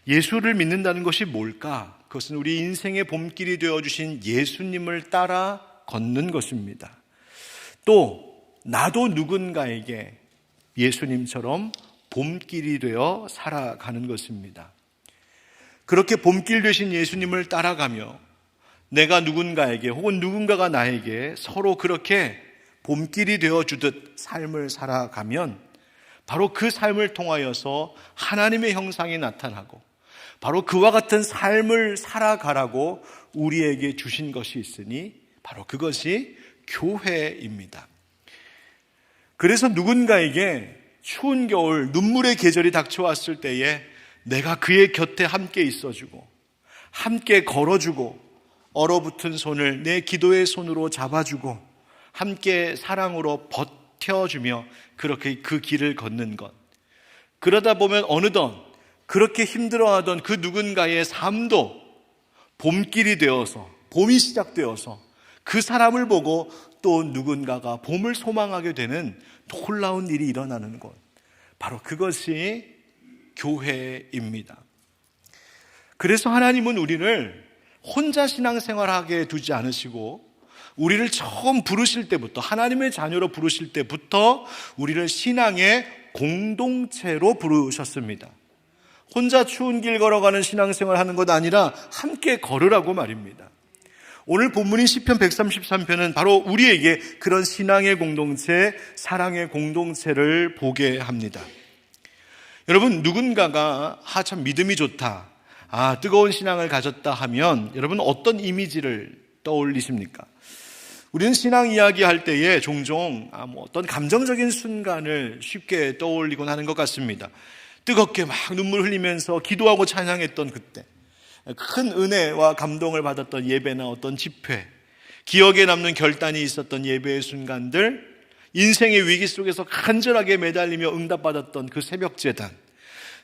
예수를 믿는다는 것이 뭘까? 그것은 우리 인생의 봄길이 되어주신 예수님을 따라 걷는 것입니다. 또 나도 누군가에게 예수님처럼 봄길이 되어 살아가는 것입니다. 그렇게 봄길 되신 예수님을 따라가며 내가 누군가에게 혹은 누군가가 나에게 서로 그렇게 봄길이 되어주듯 삶을 살아가면 바로 그 삶을 통하여서 하나님의 형상이 나타나고 바로 그와 같은 삶을 살아가라고 우리에게 주신 것이 있으니 바로 그것이 교회입니다. 그래서 누군가에게 추운 겨울 눈물의 계절이 닥쳐왔을 때에 내가 그의 곁에 함께 있어주고 함께 걸어주고 얼어붙은 손을 내 기도의 손으로 잡아주고 함께 사랑으로 버텨주며 그렇게 그 길을 걷는 것, 그러다 보면 어느덧 그렇게 힘들어하던 그 누군가의 삶도 봄길이 되어서 봄이 시작되어서 그 사람을 보고 또 누군가가 봄을 소망하게 되는 놀라운 일이 일어나는 것, 바로 그것이 교회입니다. 그래서 하나님은 우리를 혼자 신앙생활하게 두지 않으시고 우리를 처음 부르실 때부터, 하나님의 자녀로 부르실 때부터 우리를 신앙의 공동체로 부르셨습니다. 혼자 추운 길 걸어가는 신앙생활 하는 것 아니라 함께 걸으라고 말입니다. 오늘 본문인 시편 133편은 바로 우리에게 그런 신앙의 공동체, 사랑의 공동체를 보게 합니다. 여러분, 누군가가 참 믿음이 좋다, 뜨거운 신앙을 가졌다 하면 여러분 어떤 이미지를 떠올리십니까? 우리는 신앙 이야기할 때에 종종 어떤 감정적인 순간을 쉽게 떠올리곤 하는 것 같습니다. 뜨겁게 막 눈물 흘리면서 기도하고 찬양했던 그때, 큰 은혜와 감동을 받았던 예배나 어떤 집회, 기억에 남는 결단이 있었던 예배의 순간들, 인생의 위기 속에서 간절하게 매달리며 응답받았던 그 새벽 제단,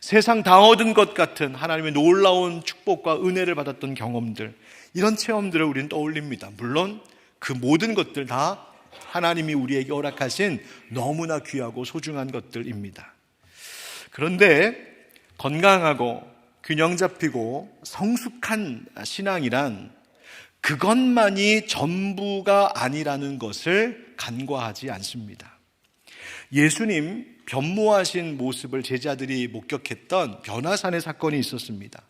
세상 다 얻은 것 같은 하나님의 놀라운 축복과 은혜를 받았던 경험들, 이런 체험들을 우리는 떠올립니다. 물론 그 모든 것들 다 하나님이 우리에게 허락하신 너무나 귀하고 소중한 것들입니다. 그런데 건강하고 균형 잡히고 성숙한 신앙이란 그것만이 전부가 아니라는 것을 간과하지 않습니다. 예수님 변모하신 모습을 제자들이 목격했던 변화산의 사건이 있었습니다.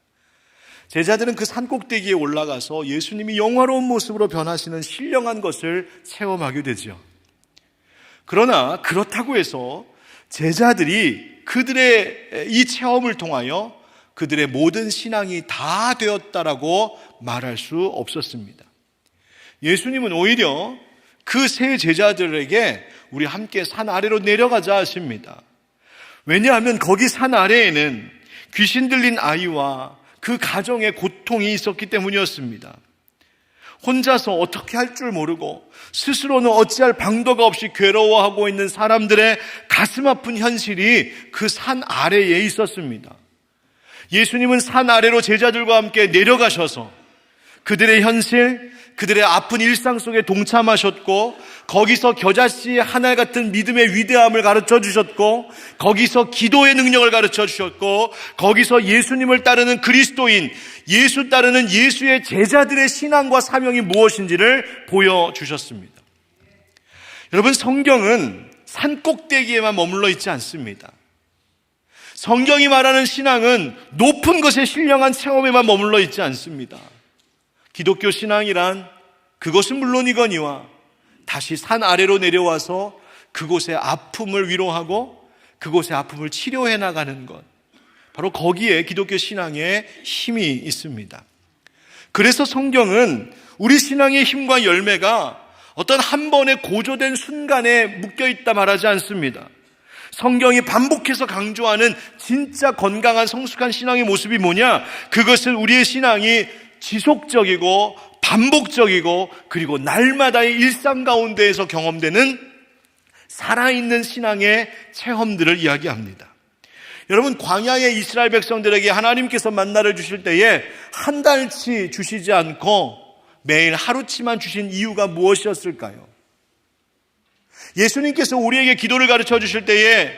제자들은 그 산꼭대기에 올라가서 예수님이 영화로운 모습으로 변하시는 신령한 것을 체험하게 되죠. 그러나 그렇다고 해서 제자들이 그들의 이 체험을 통하여 그들의 모든 신앙이 다 되었다라고 말할 수 없었습니다. 예수님은 오히려 그 세 제자들에게 우리 함께 산 아래로 내려가자 하십니다. 왜냐하면 거기 산 아래에는 귀신 들린 아이와 그 가정의 고통이 있었기 때문이었습니다. 혼자서 어떻게 할 줄 모르고 스스로는 어찌할 방도가 없이 괴로워하고 있는 사람들의 가슴 아픈 현실이 그 산 아래에 있었습니다. 예수님은 산 아래로 제자들과 함께 내려가셔서 그들의 현실, 그들의 아픈 일상 속에 동참하셨고 거기서 겨자씨 하나 같은 믿음의 위대함을 가르쳐 주셨고 거기서 기도의 능력을 가르쳐 주셨고 거기서 예수님을 따르는 그리스도인, 예수 따르는 예수의 제자들의 신앙과 사명이 무엇인지를 보여주셨습니다. 여러분, 성경은 산꼭대기에만 머물러 있지 않습니다. 성경이 말하는 신앙은 높은 것에 신령한 체험에만 머물러 있지 않습니다. 기독교 신앙이란 그것은 물론이거니와 다시 산 아래로 내려와서 그곳의 아픔을 위로하고 그곳의 아픔을 치료해 나가는 것, 바로 거기에 기독교 신앙의 힘이 있습니다. 그래서 성경은 우리 신앙의 힘과 열매가 어떤 한 번의 고조된 순간에 묶여있다 말하지 않습니다. 성경이 반복해서 강조하는 진짜 건강한 성숙한 신앙의 모습이 뭐냐? 그것은 우리의 신앙이 지속적이고 반복적이고 그리고 날마다의 일상 가운데에서 경험되는 살아있는 신앙의 체험들을 이야기합니다. 여러분, 광야의 이스라엘 백성들에게 하나님께서 만나를 주실 때에 한 달치 주시지 않고 매일 하루치만 주신 이유가 무엇이었을까요? 예수님께서 우리에게 기도를 가르쳐 주실 때에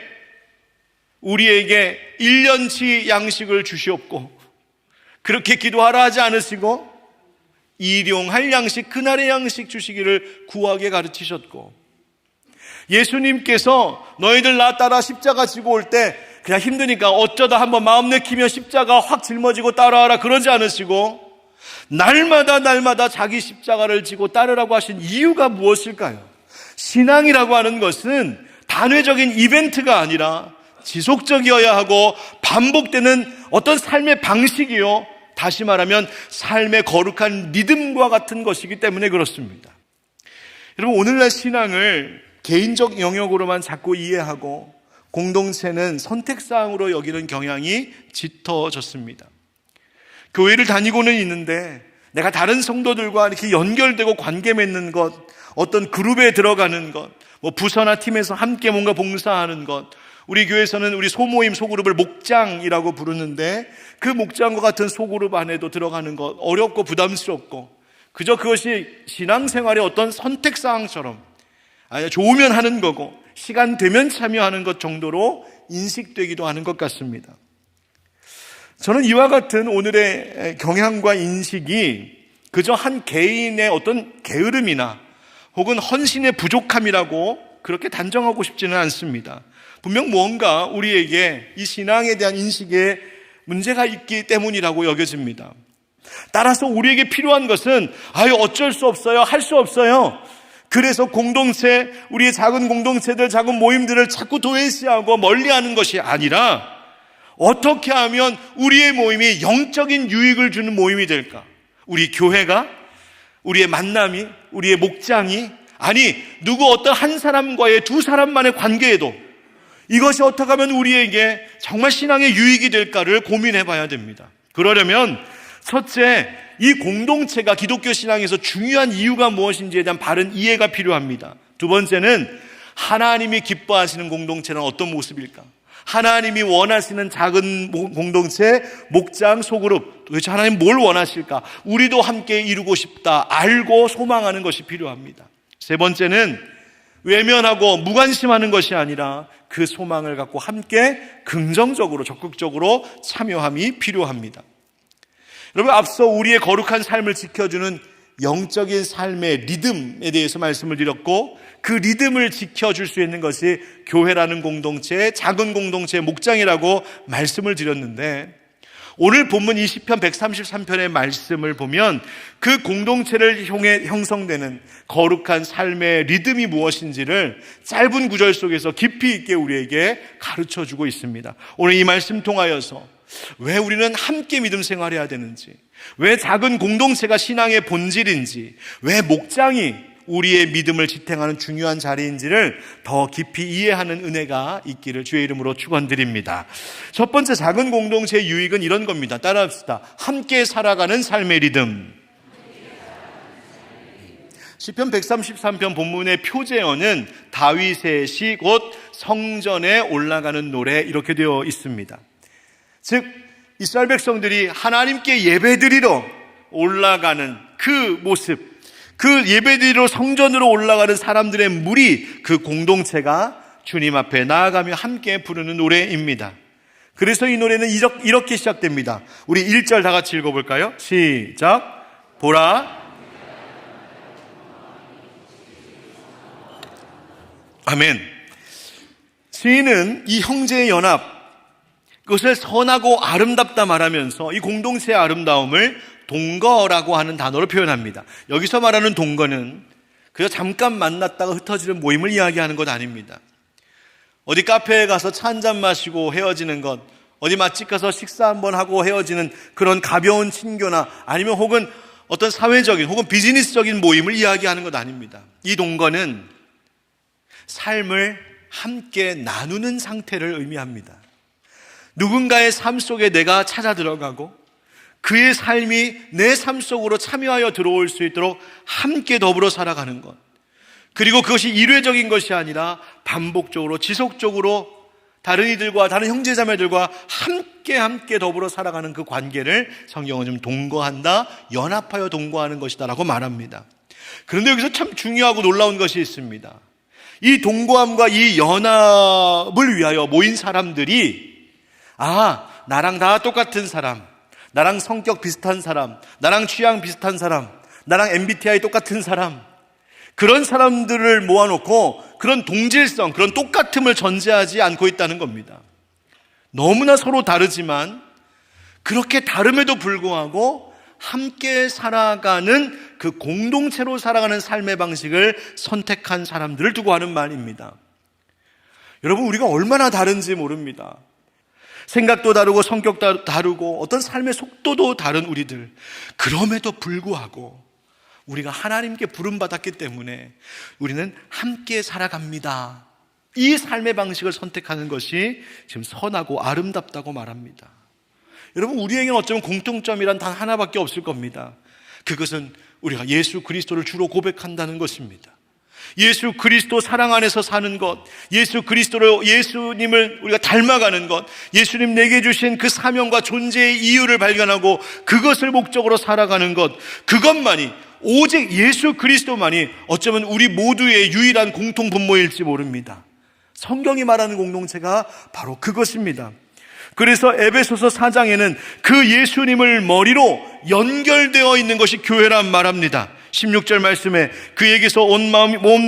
우리에게 1년치 양식을 주시옵고 그렇게 기도하라 하지 않으시고 일용할 양식, 그날의 양식 주시기를 구하게 가르치셨고, 예수님께서 너희들 나 따라 십자가 지고 올 때 그냥 힘드니까 어쩌다 한번 마음 내키면 십자가 확 짊어지고 따라와라 그러지 않으시고 날마다 자기 십자가를 지고 따르라고 하신 이유가 무엇일까요? 신앙이라고 하는 것은 단회적인 이벤트가 아니라 지속적이어야 하고 반복되는 어떤 삶의 방식이요, 다시 말하면 삶의 거룩한 리듬과 같은 것이기 때문에 그렇습니다. 여러분, 오늘날 신앙을 개인적 영역으로만 자꾸 이해하고 공동체는 선택사항으로 여기는 경향이 짙어졌습니다. 교회를 다니고는 있는데 내가 다른 성도들과 이렇게 연결되고 관계 맺는 것, 어떤 그룹에 들어가는 것, 부서나 팀에서 함께 뭔가 봉사하는 것, 우리 교회에서는 우리 소모임, 소그룹을 목장이라고 부르는데 그 목장과 같은 소그룹 안에도 들어가는 것 어렵고 부담스럽고 그저 그것이 신앙생활의 어떤 선택사항처럼 좋으면 하는 거고 시간 되면 참여하는 것 정도로 인식되기도 하는 것 같습니다. 저는 이와 같은 오늘의 경향과 인식이 그저 한 개인의 어떤 게으름이나 혹은 헌신의 부족함이라고 그렇게 단정하고 싶지는 않습니다. 분명 무언가 우리에게 이 신앙에 대한 인식에 문제가 있기 때문이라고 여겨집니다. 따라서 우리에게 필요한 것은 어쩔 수 없어요, 할 수 없어요, 그래서 공동체, 우리의 작은 공동체들, 작은 모임들을 자꾸 도외시하고 멀리하는 것이 아니라 어떻게 하면 우리의 모임이 영적인 유익을 주는 모임이 될까? 우리 교회가, 우리의 만남이, 우리의 목장이, 아니 누구 어떤 한 사람과의 두 사람만의 관계에도 이것이 어떻게 하면 우리에게 정말 신앙의 유익이 될까를 고민해 봐야 됩니다. 그러려면 첫째, 이 공동체가 기독교 신앙에서 중요한 이유가 무엇인지에 대한 바른 이해가 필요합니다. 두 번째는 하나님이 기뻐하시는 공동체는 어떤 모습일까? 하나님이 원하시는 작은 공동체, 목장, 소그룹, 도대체 하나님 뭘 원하실까? 우리도 함께 이루고 싶다, 알고 소망하는 것이 필요합니다. 세 번째는 외면하고 무관심하는 것이 아니라 그 소망을 갖고 함께 긍정적으로, 적극적으로 참여함이 필요합니다. 여러분, 앞서 우리의 거룩한 삶을 지켜주는 영적인 삶의 리듬에 대해서 말씀을 드렸고, 그 리듬을 지켜줄 수 있는 것이 교회라는 공동체, 작은 공동체의 목장이라고 말씀을 드렸는데, 오늘 본문 20편 133편의 말씀을 보면 그 공동체를 향해 형성되는 거룩한 삶의 리듬이 무엇인지를 짧은 구절 속에서 깊이 있게 우리에게 가르쳐주고 있습니다. 오늘 이 말씀 통하여서 왜 우리는 함께 믿음 생활해야 되는지, 왜 작은 공동체가 신앙의 본질인지, 왜 목장이 우리의 믿음을 지탱하는 중요한 자리인지를 더 깊이 이해하는 은혜가 있기를 주의 이름으로 축원드립니다. 첫 번째, 작은 공동체의 유익은 이런 겁니다. 따라합시다. 함께 살아가는 삶의 리듬. 시편 133편 본문의 표제어는 다윗의 시 곧 성전에 올라가는 노래 이렇게 되어 있습니다. 즉 이스라엘 백성들이 하나님께 예배드리러 올라가는 그 모습, 그 예배드리러 성전으로 올라가는 사람들의 무리, 그 공동체가 주님 앞에 나아가며 함께 부르는 노래입니다. 그래서 이 노래는 이렇게 시작됩니다. 우리 1절 다 같이 읽어볼까요? 시작. 보라. 아멘. 시인은 이 형제의 연합, 그것을 선하고 아름답다 말하면서 이 공동체의 아름다움을 동거라고 하는 단어로 표현합니다. 여기서 말하는 동거는 그저 잠깐 만났다가 흩어지는 모임을 이야기하는 것 아닙니다. 어디 카페에 가서 차 한잔 마시고 헤어지는 것, 어디 맛집 가서 식사 한번 하고 헤어지는 그런 가벼운 친교나 아니면 혹은 어떤 사회적인 혹은 비즈니스적인 모임을 이야기하는 것 아닙니다. 이 동거는 삶을 함께 나누는 상태를 의미합니다. 누군가의 삶 속에 내가 찾아 들어가고 그의 삶이 내 삶 속으로 참여하여 들어올 수 있도록 함께 더불어 살아가는 것, 그리고 그것이 일회적인 것이 아니라 반복적으로 지속적으로 다른 이들과 다른 형제자매들과 함께 더불어 살아가는 그 관계를 성경은 좀 동거한다, 연합하여 동거하는 것이다 라고 말합니다. 그런데 여기서 참 중요하고 놀라운 것이 있습니다. 이 동거함과 이 연합을 위하여 모인 사람들이 나랑 다 똑같은 사람, 나랑 성격 비슷한 사람, 나랑 취향 비슷한 사람, 나랑 MBTI 똑같은 사람, 그런 사람들을 모아놓고 그런 동질성, 그런 똑같음을 전제하지 않고 있다는 겁니다. 너무나 서로 다르지만 그렇게 다름에도 불구하고 함께 살아가는 그 공동체로 살아가는 삶의 방식을 선택한 사람들을 두고 하는 말입니다. 여러분, 우리가 얼마나 다른지 모릅니다. 생각도 다르고 성격도 다르고 어떤 삶의 속도도 다른 우리들, 그럼에도 불구하고 우리가 하나님께 부름받았기 때문에 우리는 함께 살아갑니다. 이 삶의 방식을 선택하는 것이 지금 선하고 아름답다고 말합니다. 여러분, 우리에게는 어쩌면 공통점이란 단 하나밖에 없을 겁니다. 그것은 우리가 예수 그리스도를 주로 고백한다는 것입니다. 예수 그리스도 사랑 안에서 사는 것, 예수 그리스도로 예수님을 우리가 닮아가는 것, 예수님 내게 주신 그 사명과 존재의 이유를 발견하고 그것을 목적으로 살아가는 것, 그것만이, 오직 예수 그리스도만이 어쩌면 우리 모두의 유일한 공통 분모일지 모릅니다. 성경이 말하는 공동체가 바로 그것입니다. 그래서 에베소서 4장에는 그 예수님을 머리로 연결되어 있는 것이 교회란 말합니다. 16절 말씀에 그에게서 온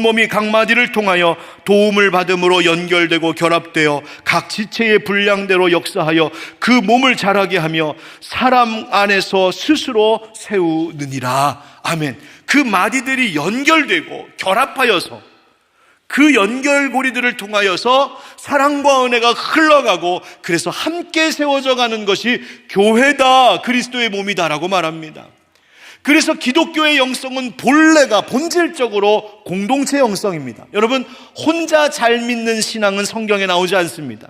몸이 각 마디를 통하여 도움을 받음으로 연결되고 결합되어 각 지체의 분량대로 역사하여 그 몸을 자라게 하며 사람 안에서 스스로 세우느니라. 아멘. 그 마디들이 연결되고 결합하여서 그 연결고리들을 통하여서 사랑과 은혜가 흘러가고 그래서 함께 세워져 가는 것이 교회다, 그리스도의 몸이다라고 말합니다. 그래서 기독교의 영성은 본래가 본질적으로 공동체 영성입니다. 여러분, 혼자 잘 믿는 신앙은 성경에 나오지 않습니다.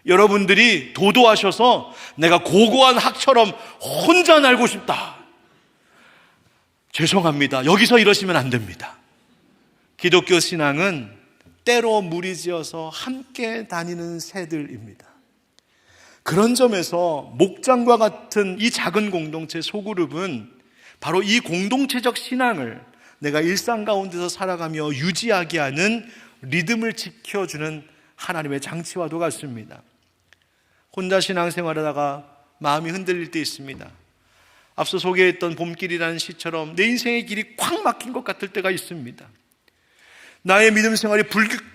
여러분들이 도도하셔서 내가 고고한 학처럼 혼자 날고 싶다, 죄송합니다. 여기서 이러시면 안 됩니다. 기독교 신앙은 때로 무리지어서 함께 다니는 새들입니다. 그런 점에서 목장과 같은 이 작은 공동체 소그룹은 바로 이 공동체적 신앙을 내가 일상 가운데서 살아가며 유지하게 하는 리듬을 지켜주는 하나님의 장치와도 같습니다. 혼자 신앙생활하다가 마음이 흔들릴 때 있습니다. 앞서 소개했던 봄길이라는 시처럼 내 인생의 길이 콱 막힌 것 같을 때가 있습니다. 나의 믿음 생활이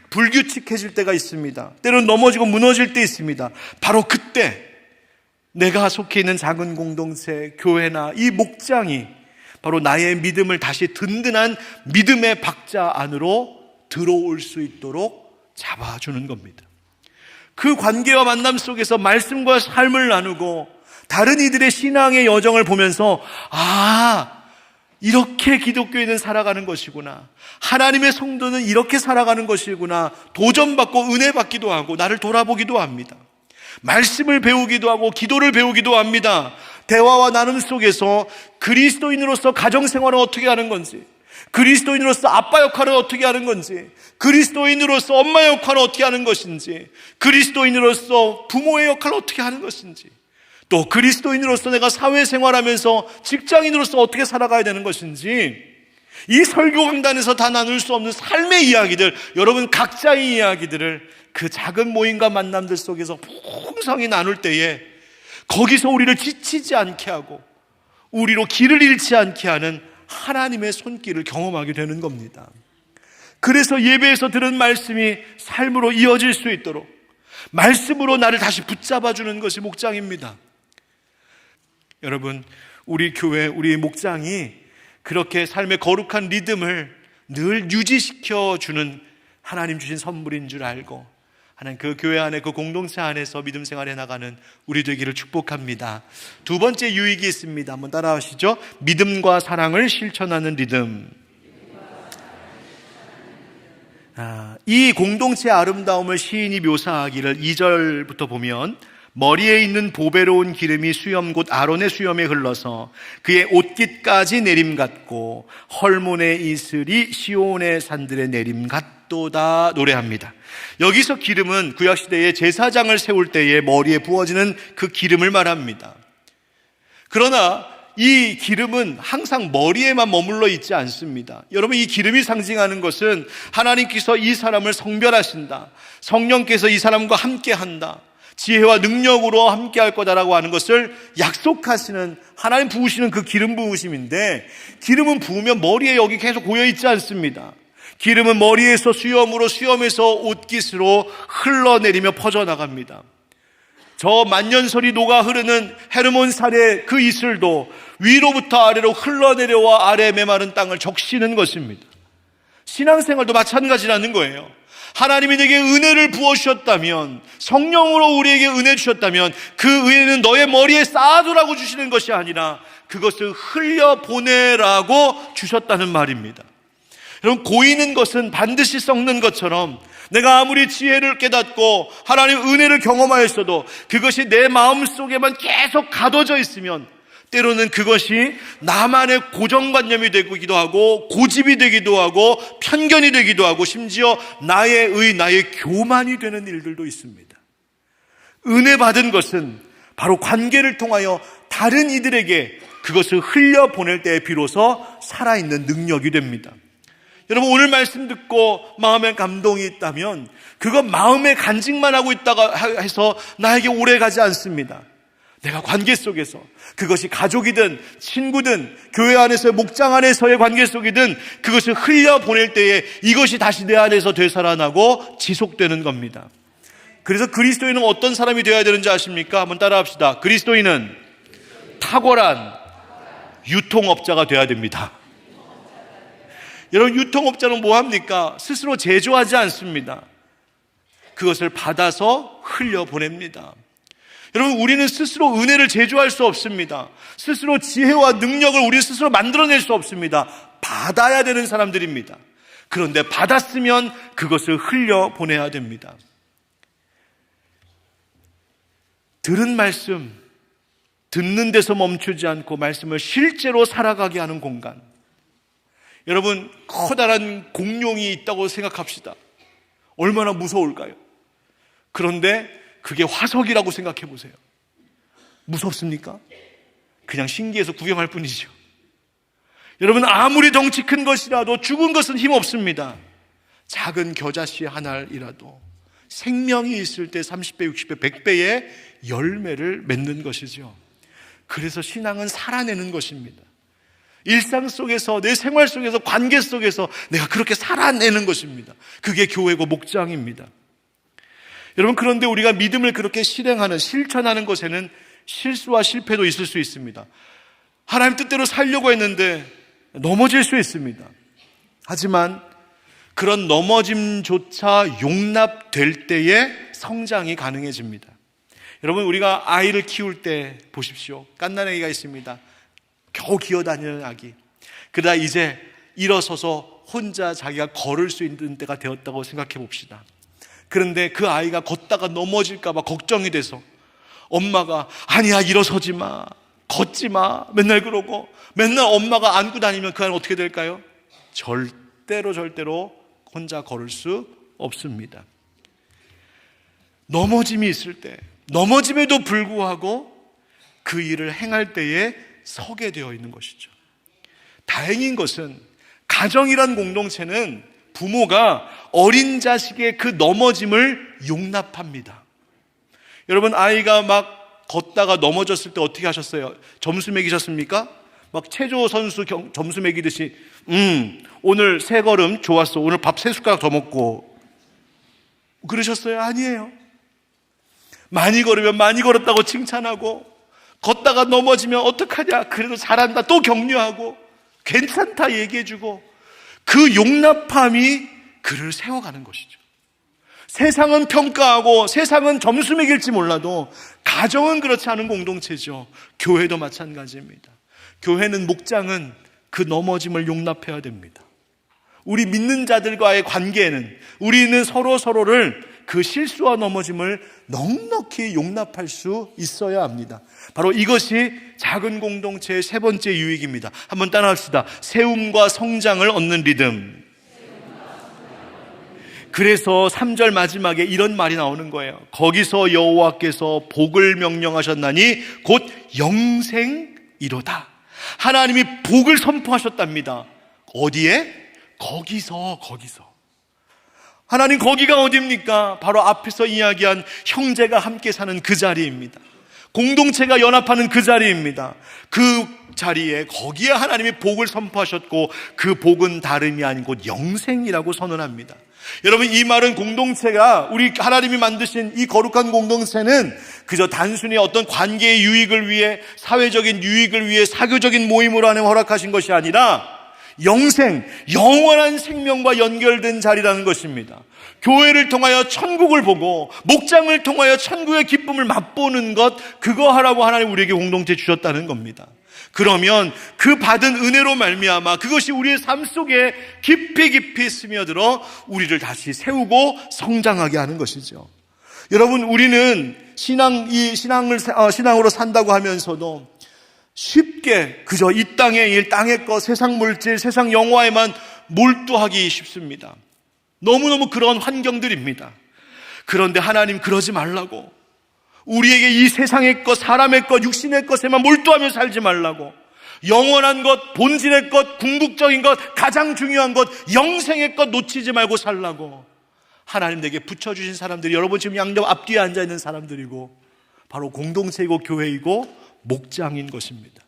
불규칙해질 때가 있습니다. 때로는 넘어지고 무너질 때 있습니다. 바로 그때 내가 속해 있는 작은 공동체, 교회나 이 목장이 바로 나의 믿음을 다시 든든한 믿음의 박자 안으로 들어올 수 있도록 잡아주는 겁니다. 그 관계와 만남 속에서 말씀과 삶을 나누고 다른 이들의 신앙의 여정을 보면서 이렇게 기독교인은 살아가는 것이구나, 하나님의 성도는 이렇게 살아가는 것이구나, 도전받고 은혜 받기도 하고 나를 돌아보기도 합니다. 말씀을 배우기도 하고 기도를 배우기도 합니다. 대화와 나눔 속에서 그리스도인으로서 가정생활을 어떻게 하는 건지, 그리스도인으로서 아빠 역할을 어떻게 하는 건지, 그리스도인으로서 엄마 역할을 어떻게 하는 것인지, 그리스도인으로서 부모의 역할을 어떻게 하는 것인지, 또 그리스도인으로서 내가 사회생활하면서 직장인으로서 어떻게 살아가야 되는 것인지, 이 설교 강단에서 다 나눌 수 없는 삶의 이야기들, 여러분 각자의 이야기들을 그 작은 모임과 만남들 속에서 풍성히 나눌 때에 거기서 우리를 지치지 않게 하고 우리로 길을 잃지 않게 하는 하나님의 손길을 경험하게 되는 겁니다. 그래서 예배에서 들은 말씀이 삶으로 이어질 수 있도록 말씀으로 나를 다시 붙잡아주는 것이 목장입니다. 여러분, 우리 교회, 우리 목장이 그렇게 삶의 거룩한 리듬을 늘 유지시켜주는 하나님 주신 선물인 줄 알고 하나님 그 교회 안에, 그 공동체 안에서 믿음 생활해 나가는 우리 되기를 축복합니다. 두 번째 유익이 있습니다. 한번 따라하시죠. 믿음과 사랑을 실천하는 리듬. 이 공동체의 아름다움을 시인이 묘사하기를 2절부터 보면 머리에 있는 보배로운 기름이 수염 곧 아론의 수염에 흘러서 그의 옷깃까지 내림 같고 헐몬의 이슬이 시온의 산들의 내림 같도다 노래합니다. 여기서 기름은 구약시대에 제사장을 세울 때에 머리에 부어지는 그 기름을 말합니다. 그러나 이 기름은 항상 머리에만 머물러 있지 않습니다. 여러분, 이 기름이 상징하는 것은 하나님께서 이 사람을 성별하신다, 성령께서 이 사람과 함께한다, 지혜와 능력으로 함께할 거다라고 하는 것을 약속하시는, 하나님 부으시는 그 기름 부으심인데, 기름은 부으면 머리에 여기 계속 고여있지 않습니다. 기름은 머리에서 수염으로, 수염에서 옷깃으로 흘러내리며 퍼져나갑니다. 저 만년설이 녹아 흐르는 헤르몬 살의 그 이슬도 위로부터 아래로 흘러내려와 아래 메마른 땅을 적시는 것입니다. 신앙생활도 마찬가지라는 거예요. 하나님이 내게 은혜를 부어주셨다면, 성령으로 우리에게 은혜 주셨다면 그 은혜는 너의 머리에 쌓아두라고 주시는 것이 아니라 그것을 흘려보내라고 주셨다는 말입니다. 여러분, 고이는 것은 반드시 썩는 것처럼 내가 아무리 지혜를 깨닫고 하나님 은혜를 경험하였어도 그것이 내 마음속에만 계속 가둬져 있으면 때로는 그것이 나만의 고정관념이 되기도 하고 고집이 되기도 하고 편견이 되기도 하고 심지어 나의 교만이 되는 일들도 있습니다. 은혜 받은 것은 바로 관계를 통하여 다른 이들에게 그것을 흘려보낼 때에 비로소 살아있는 능력이 됩니다. 여러분, 오늘 말씀 듣고 마음에 감동이 있다면 그거 마음에 간직만 하고 있다가 해서 나에게 오래 가지 않습니다. 내가 관계 속에서, 그것이 가족이든 친구든 교회 안에서의 목장 안에서의 관계 속이든 그것을 흘려보낼 때에 이것이 다시 내 안에서 되살아나고 지속되는 겁니다. 그래서 그리스도인은 어떤 사람이 되어야 되는지 아십니까? 한번 따라합시다. 그리스도인은 탁월한 유통업자가 되어야 됩니다. 여러분, 유통업자는 뭐합니까? 스스로 제조하지 않습니다. 그것을 받아서 흘려보냅니다. 여러분, 우리는 스스로 은혜를 제조할 수 없습니다. 스스로 지혜와 능력을 우리 스스로 만들어낼 수 없습니다. 받아야 되는 사람들입니다. 그런데 받았으면 그것을 흘려보내야 됩니다. 들은 말씀, 듣는 데서 멈추지 않고 말씀을 실제로 살아가게 하는 공간. 여러분, 커다란 공룡이 있다고 생각합시다. 얼마나 무서울까요? 그런데 그게 화석이라고 생각해 보세요. 무섭습니까? 그냥 신기해서 구경할 뿐이죠. 여러분, 아무리 덩치 큰 것이라도 죽은 것은 힘없습니다. 작은 겨자씨 한 알이라도 생명이 있을 때 30배, 60배, 100배의 열매를 맺는 것이죠. 그래서 신앙은 살아내는 것입니다. 일상 속에서, 내 생활 속에서, 관계 속에서 내가 그렇게 살아내는 것입니다. 그게 교회고 목장입니다. 여러분, 그런데 우리가 믿음을 그렇게 실행하는, 실천하는 것에는 실수와 실패도 있을 수 있습니다. 하나님 뜻대로 살려고 했는데 넘어질 수 있습니다. 하지만 그런 넘어짐조차 용납될 때에 성장이 가능해집니다. 여러분, 우리가 아이를 키울 때 보십시오. 갓난아기가 있습니다. 겨우 기어다니는 아기. 그러다 이제 일어서서 혼자 자기가 걸을 수 있는 때가 되었다고 생각해 봅시다. 그런데 그 아이가 걷다가 넘어질까 봐 걱정이 돼서 엄마가 아니야, 일어서지 마, 걷지 마, 맨날 그러고 맨날 엄마가 안고 다니면 그 아이는 어떻게 될까요? 절대로 혼자 걸을 수 없습니다. 넘어짐이 있을 때, 넘어짐에도 불구하고 그 일을 행할 때에 서게 되어 있는 것이죠. 다행인 것은 가정이란 공동체는 부모가 어린 자식의 그 넘어짐을 용납합니다. 여러분, 아이가 막 걷다가 넘어졌을 때 어떻게 하셨어요? 점수 매기셨습니까? 막 체조 선수 점수 매기듯이 오늘 3걸음 좋았어, 오늘 밥 3숟가락 더 먹고 그러셨어요? 아니에요. 많이 걸으면 많이 걸었다고 칭찬하고, 걷다가 넘어지면 어떡하냐, 그래도 잘한다 또 격려하고, 괜찮다 얘기해주고, 그 용납함이 그를 세워가는 것이죠. 세상은 평가하고 세상은 점수 매길지 몰라도 가정은 그렇지 않은 공동체죠. 교회도 마찬가지입니다. 교회는, 목장은 그 넘어짐을 용납해야 됩니다. 우리 믿는 자들과의 관계에는 우리는 서로를 그 실수와 넘어짐을 넉넉히 용납할 수 있어야 합니다. 바로 이것이 작은 공동체의 3번째 유익입니다. 한번 따라합시다. 세움과 성장을 얻는 리듬. 그래서 3절 마지막에 이런 말이 나오는 거예요. 거기서 여호와께서 복을 명령하셨나니 곧 영생이로다. 하나님이 복을 선포하셨답니다. 어디에? 거기서. 하나님 거기가 어디입니까? 바로 앞에서 이야기한 형제가 함께 사는 그 자리입니다. 공동체가 연합하는 그 자리입니다. 그 자리에 거기에 하나님이 복을 선포하셨고 그 복은 다름이 아니고 영생이라고 선언합니다. 여러분, 이 말은 공동체가 우리 하나님이 만드신 이 거룩한 공동체는 그저 단순히 어떤 관계의 유익을 위해, 사회적인 유익을 위해 사교적인 모임으로 하나님 허락하신 것이 아니라 영생, 영원한 생명과 연결된 자리라는 것입니다. 교회를 통하여 천국을 보고 목장을 통하여 천국의 기쁨을 맛보는 것, 그거 하라고 하나님 우리에게 공동체 주셨다는 겁니다. 그러면 그 받은 은혜로 말미암아 그것이 우리의 삶 속에 깊이 스며들어 우리를 다시 세우고 성장하게 하는 것이죠. 여러분, 우리는 신앙으로 산다고 하면서도 쉽게 그저 이 땅의 일, 땅의 것, 세상 물질, 세상 영화에만 몰두하기 쉽습니다. 너무너무 그런 환경들입니다. 그런데 하나님 그러지 말라고, 우리에게 이 세상의 것, 사람의 것, 육신의 것에만 몰두하며 살지 말라고, 영원한 것, 본질의 것, 궁극적인 것, 가장 중요한 것, 영생의 것 놓치지 말고 살라고 하나님 내게 붙여주신 사람들이 여러분 지금 양옆 앞뒤에 앉아있는 사람들이고 바로 공동체이고 교회이고 목장인 것입니다.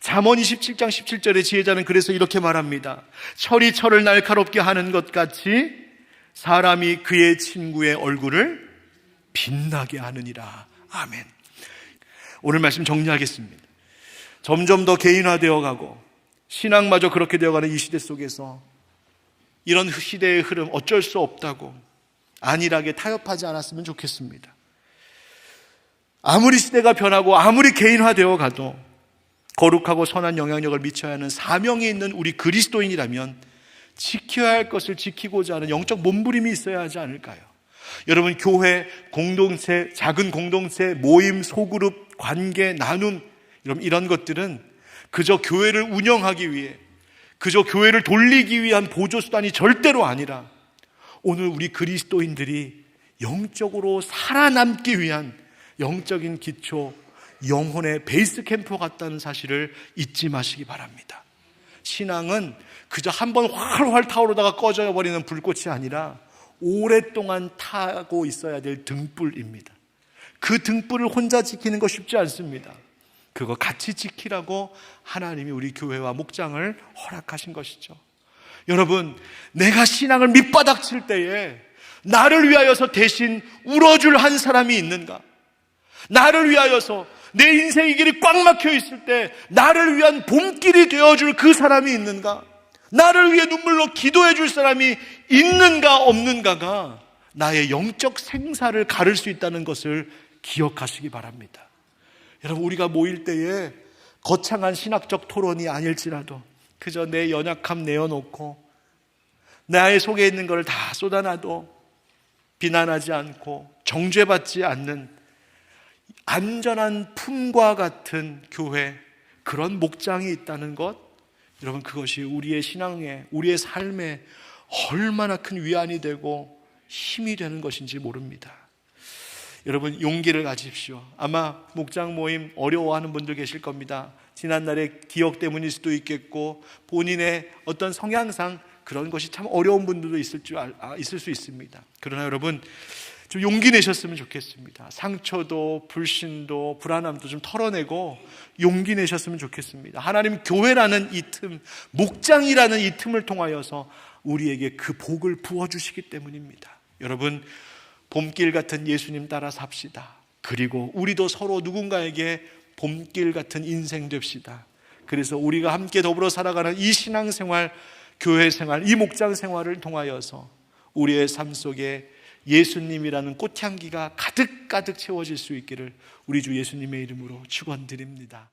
잠언 27장 17절의 지혜자는 그래서 이렇게 말합니다. 철이 철을 날카롭게 하는 것 같이 사람이 그의 친구의 얼굴을 빛나게 하느니라. 아멘. 오늘 말씀 정리하겠습니다. 점점 더 개인화되어 가고 신앙마저 그렇게 되어가는 이 시대 속에서 이런 시대의 흐름 어쩔 수 없다고 안일하게 타협하지 않았으면 좋겠습니다. 아무리 시대가 변하고 아무리 개인화되어 가도 거룩하고 선한 영향력을 미쳐야 하는 사명이 있는 우리 그리스도인이라면 지켜야 할 것을 지키고자 하는 영적 몸부림이 있어야 하지 않을까요? 여러분, 교회, 공동체, 작은 공동체, 모임, 소그룹, 관계, 나눔, 이런 것들은 그저 교회를 운영하기 위해, 그저 교회를 돌리기 위한 보조수단이 절대로 아니라 오늘 우리 그리스도인들이 영적으로 살아남기 위한 영적인 기초, 영혼의 베이스 캠프 같다는 사실을 잊지 마시기 바랍니다. 신앙은 그저 한번 활활 타오르다가 꺼져버리는 불꽃이 아니라 오랫동안 타고 있어야 될 등불입니다. 그 등불을 혼자 지키는 거 쉽지 않습니다. 그거 같이 지키라고 하나님이 우리 교회와 목장을 허락하신 것이죠. 여러분, 내가 신앙을 밑바닥칠 때에 나를 위하여서 대신 울어줄 한 사람이 있는가? 나를 위하여서 내 인생의 길이 꽉 막혀 있을 때 나를 위한 봄길이 되어줄 그 사람이 있는가? 나를 위해 눈물로 기도해 줄 사람이 있는가 없는가가 나의 영적 생사를 가를 수 있다는 것을 기억하시기 바랍니다. 여러분, 우리가 모일 때에 거창한 신학적 토론이 아닐지라도 그저 내 연약함 내어놓고 나의 속에 있는 걸 다 쏟아놔도 비난하지 않고 정죄받지 않는 안전한 품과 같은 교회, 그런 목장이 있다는 것, 여러분, 그것이 우리의 신앙에, 우리의 삶에 얼마나 큰 위안이 되고 힘이 되는 것인지 모릅니다. 여러분, 용기를 가지십시오. 아마 목장 모임 어려워하는 분들 계실 겁니다. 지난날의 기억 때문일 수도 있겠고 본인의 어떤 성향상 그런 것이 참 어려운 분들도 있을 수 있습니다. 그러나 여러분, 좀 용기 내셨으면 좋겠습니다. 상처도 불신도 불안함도 좀 털어내고 용기 내셨으면 좋겠습니다. 하나님 교회라는 이 틈, 목장이라는 이 틈을 통하여서 우리에게 그 복을 부어주시기 때문입니다. 여러분, 봄길 같은 예수님 따라 삽시다. 그리고 우리도 서로 누군가에게 봄길 같은 인생 됩시다. 그래서 우리가 함께 더불어 살아가는 이 신앙생활, 교회생활, 이 목장생활을 통하여서 우리의 삶 속에 예수님이라는 꽃향기가 가득가득 채워질 수 있기를 우리 주 예수님의 이름으로 축원드립니다.